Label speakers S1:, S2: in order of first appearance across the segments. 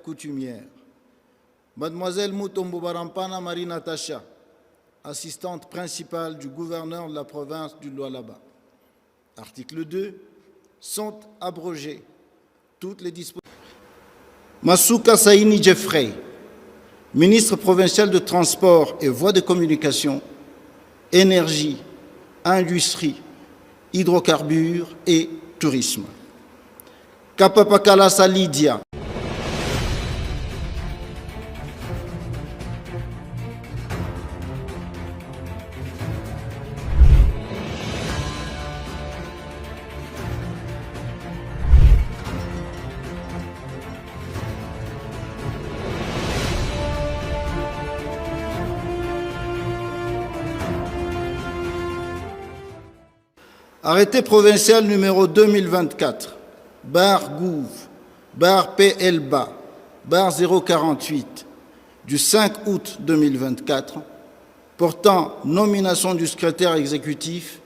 S1: coutumière. Mademoiselle Mutombo Barampana Marie Natacha, assistante principale du gouverneur de la province du Lualaba. Article 2. Sont abrogées toutes les dispositions. Masuka Saini Jeffrey, ministre provincial de Transport et Voies de communication, Énergie, Industrie, Hydrocarbures et Tourisme. Kapapakala Salidia. Arrêté provincial numéro 2024, bar Gouv, bar PLBA, bar 048, du 5 août 2024, portant nomination du secrétaire exécutif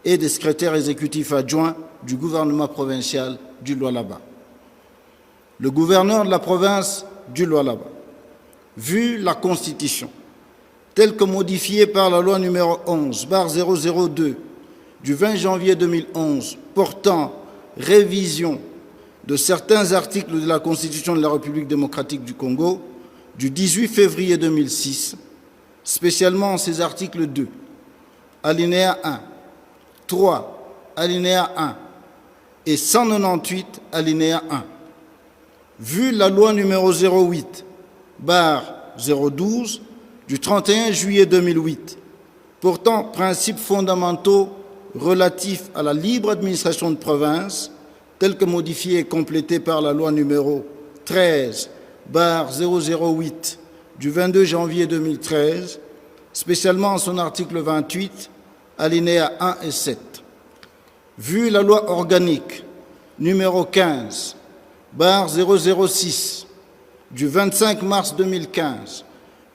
S1: et des secrétaires exécutifs adjoints du gouvernement provincial du Lualaba. Le gouverneur de la province du Lualaba, vu la Constitution, telle que modifiée par la loi numéro 11, bar 002, du 20 janvier 2011 portant révision de certains articles de la Constitution de la République démocratique du Congo du 18 février 2006, spécialement ces articles 2, alinéa 1, 3, alinéa 1 et 198, alinéa 1. Vu la loi numéro 08, bar 012, du 31 juillet 2008, portant principes fondamentaux relatif à la libre administration de province, tel que modifié et complété par la loi numéro 13, bar 008 du 22 janvier 2013, spécialement en son article 28, alinéa 1 et 7. Vu la loi organique numéro 15, bar 006 du 25 mars 2015,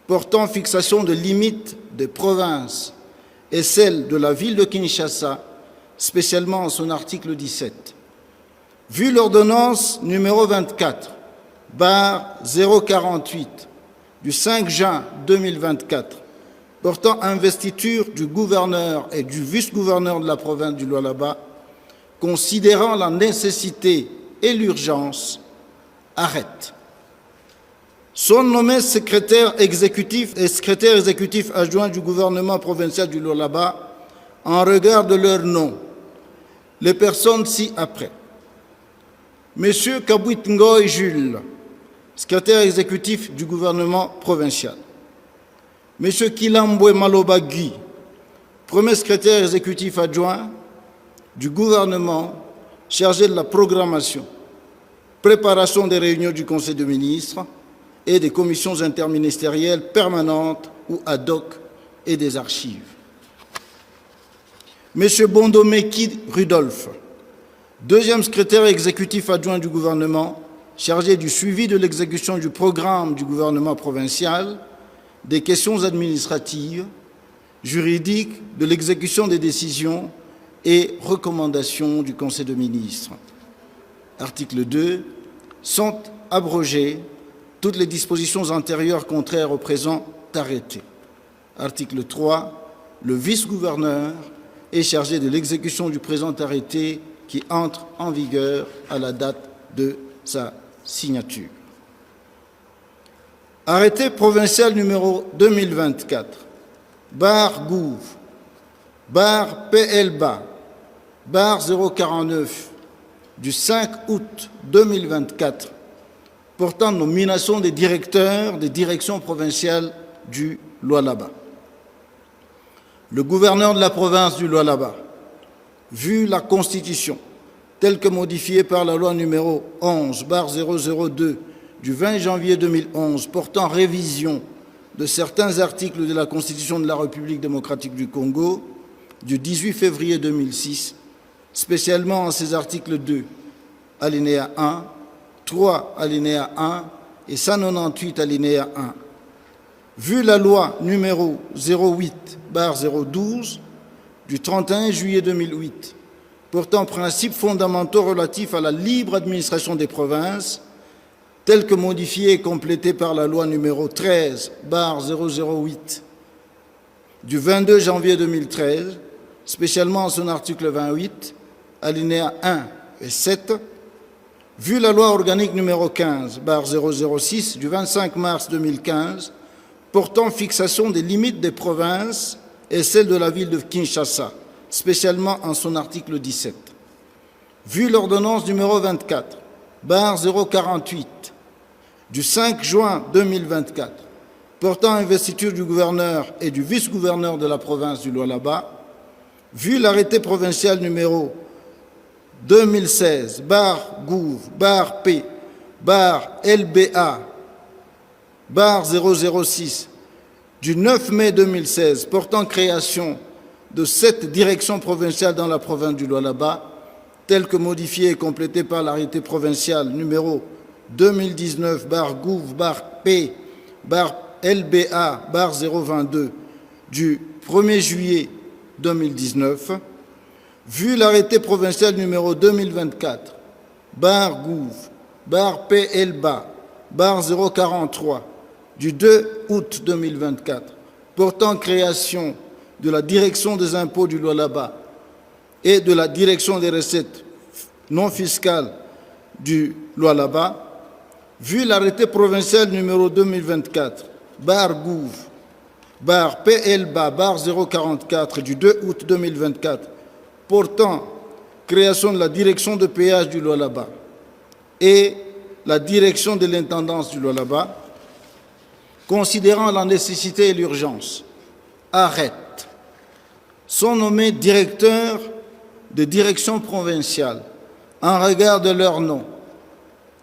S1: portant fixation de limites des provinces et celle de la ville de Kinshasa, spécialement en son article 17. Vu l'ordonnance numéro 24, bar 048, du 5 juin 2024, portant investiture du gouverneur et du vice-gouverneur de la province du Lualaba, considérant la nécessité et l'urgence, arrête. Sont nommés secrétaire exécutif et secrétaire exécutif adjoint du gouvernement provincial du Lualaba en regard de leur nom. Les personnes ci-après. Monsieur Kabouit Ngoy Jules, secrétaire exécutif du gouvernement provincial. Monsieur Kilambwe Maloba Guy, premier secrétaire exécutif adjoint du gouvernement chargé de la programmation, préparation des réunions du Conseil des ministres, et des commissions interministérielles permanentes ou ad hoc et des archives. Monsieur Bondomeki Rudolphe, deuxième secrétaire exécutif adjoint du gouvernement, chargé du suivi de l'exécution du programme du gouvernement provincial, des questions administratives, juridiques, de l'exécution des décisions et recommandations du Conseil des ministres. Article 2. Sont abrogées toutes les dispositions antérieures contraires au présent arrêté. Article 3. Le vice-gouverneur est chargé de l'exécution du présent arrêté qui entre en vigueur à la date de sa signature. Arrêté provincial numéro 2024, bar Gouv, bar PLBA, bar 049, du 5 août 2024, portant nomination des directeurs des directions provinciales du Lualaba. Le gouverneur de la province du Lualaba, vu la Constitution, telle que modifiée par la loi numéro 11, bar 002, du 20 janvier 2011, portant révision de certains articles de la Constitution de la République démocratique du Congo, du 18 février 2006, spécialement en ses articles 2, alinéa 1, 3, alinéa 1 et 198, alinéa 1. Vu la loi numéro 08, bar 012, du 31 juillet 2008, portant principes fondamentaux relatifs à la libre administration des provinces, tel que modifié et complété par la loi numéro 13/008 du 22 janvier 2013, spécialement en son article 28, alinéa 1 et 7, vu la loi organique numéro 15/006 du 25 mars 2015, portant fixation des limites des provinces et celles de la ville de Kinshasa, spécialement en son article 17. Vu l'ordonnance numéro 24/048 du 5 juin 2024, portant investiture du gouverneur et du vice-gouverneur de la province du Lualaba, vu l'arrêté provincial numéro 2016/Gouv/P/LBA/006 du 9 mai 2016 portant création de 7 directions provinciales dans la province du Lualaba, telles que modifiées et complétées par l'arrêté provincial numéro 2019/Gouv/P/LBA/022 du 1er juillet 2019, vu l'arrêté provincial numéro 2024/Gouv/P/LBA/043 du 2 août 2024 portant création de la direction des impôts du Lualaba et de la direction des recettes non fiscales du Lualaba, vu l'arrêté provincial numéro 2024/Gouv/P/LBA/044 du 2 août 2024 portant création de la direction de péage du Lualaba et la direction de l'intendance du Lualaba, considérant la nécessité et l'urgence, arrête, sont nommés directeurs de direction provinciale en regard de leur nom,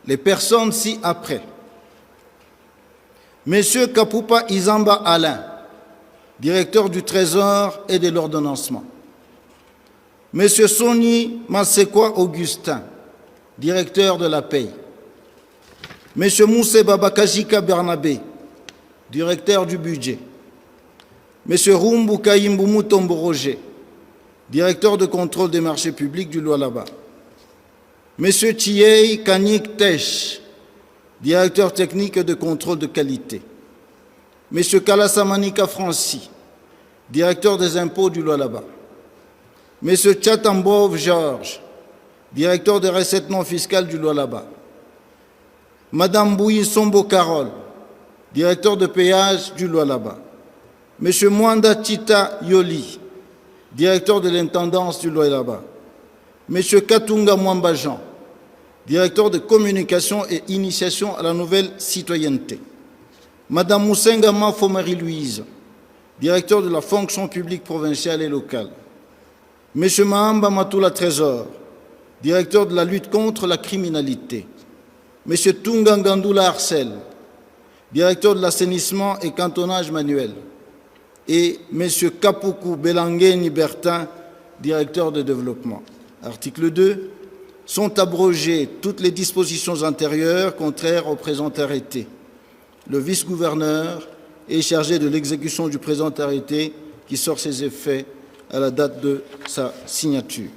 S1: les personnes ci-après. Monsieur Kapupa Izamba Alain, directeur du Trésor et de l'ordonnancement. Monsieur Soni Masekwa Augustin, directeur de la paie. Monsieur Moussé Babakajika Bernabé, directeur du budget. Monsieur Rumbu Kaimbu Mutombo Roger, directeur de contrôle des marchés publics du Lualaba. Monsieur Thiey Kanik Tesh, directeur technique de contrôle de qualité. Monsieur Kalasamanika Franci, directeur des impôts du Lualaba. Monsieur Tchatambov Georges, directeur des recettes non fiscales du Lualaba. Madame Bouyi Sombo Carole, directeur de péage du Lualaba. Monsieur Mwanda Tita Yoli, directeur de l'intendance du Lualaba. Monsieur Katunga Mwamba Jean, directeur de communication et initiation à la nouvelle citoyenneté. Madame Moussenga Mafo Marie-Louise, directeur de la fonction publique provinciale et locale. Monsieur Mahamba Matula Trésor, directeur de la lutte contre la criminalité. Monsieur Tunga Ngandula Arcel, directeur de l'assainissement et cantonnage manuel. Et Monsieur Kapuku Belangeni Bertin, directeur de développement. Article 2. Sont abrogées toutes les dispositions antérieures contraires au présent arrêté. Le vice-gouverneur est chargé de l'exécution du présent arrêté qui sort ses effets à la date de sa signature.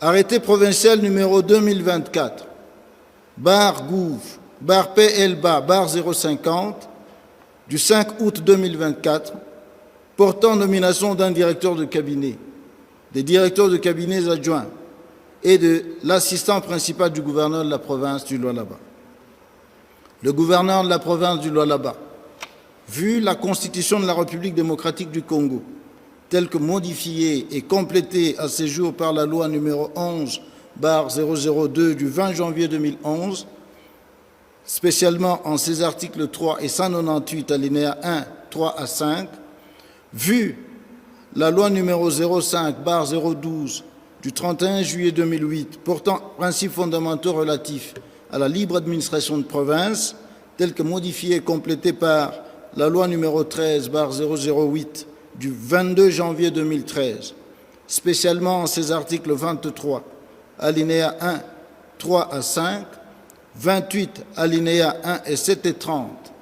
S1: Arrêté provincial numéro 2024/Gouv/P/LBA/050 du 5 août 2024 portant nomination d'un directeur de cabinet, des directeurs de cabinets adjoints et de l'assistant principal du gouverneur de la province du Lualaba. Le gouverneur de la province du Lualaba, vu la Constitution de la République démocratique du Congo, telle que modifiée et complétée à ce jour par la loi numéro 11/002 du 20 janvier 2011, spécialement en ses articles 3 et 198 alinéas 1, 3 à 5, vu la loi numéro 05/012 du 31 juillet 2008 portant principes fondamentaux relatifs à la libre administration de province, telle que modifiée et complétée par la loi numéro 13/008 du 22 janvier 2013, spécialement en ses articles 23, alinéas 1, 3 à 5, 28, alinéas 1 et 7 et 30,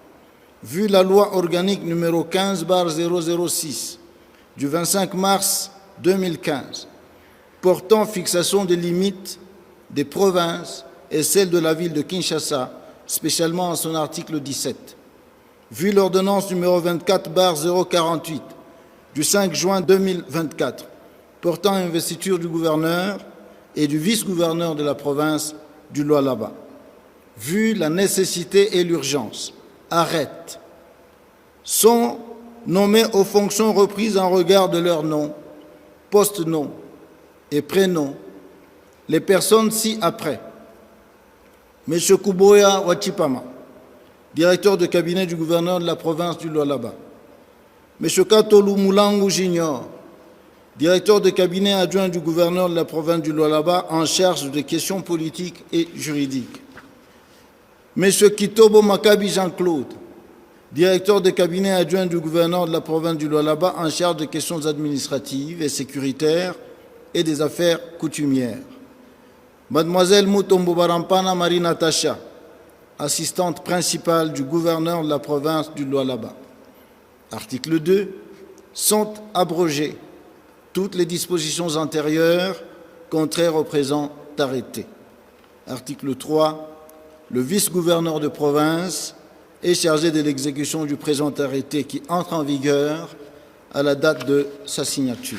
S1: vu la loi organique numéro 15/006 du 25 mars 2015, portant fixation des limites des provinces et celle de la ville de Kinshasa, spécialement en son article 17. Vu l'ordonnance numéro 24/048 du 5 juin 2024 portant investiture du gouverneur et du vice-gouverneur de la province du Lualaba. Vu la nécessité et l'urgence, arrête, sont nommés aux fonctions reprises en regard de leur nom, post-nom et prénom les personnes ci-après. M. Kuboya Wachipama, directeur de cabinet du gouverneur de la province du Lualaba. M. Katolu Moulangu Junior, directeur de cabinet adjoint du gouverneur de la province du Lualaba en charge des questions politiques et juridiques. M. Kitobo Makabi Jean-Claude, directeur de cabinet adjoint du gouverneur de la province du Lualaba en charge des questions administratives et sécuritaires et des affaires coutumières. Mademoiselle Mutombo Barampana Marie Natacha, assistante principale du gouverneur de la province du Lualaba. Article 2. Sont abrogées toutes les dispositions antérieures contraires au présent arrêté. Article 3. Le vice-gouverneur de province est chargé de l'exécution du présent arrêté qui entre en vigueur à la date de sa signature.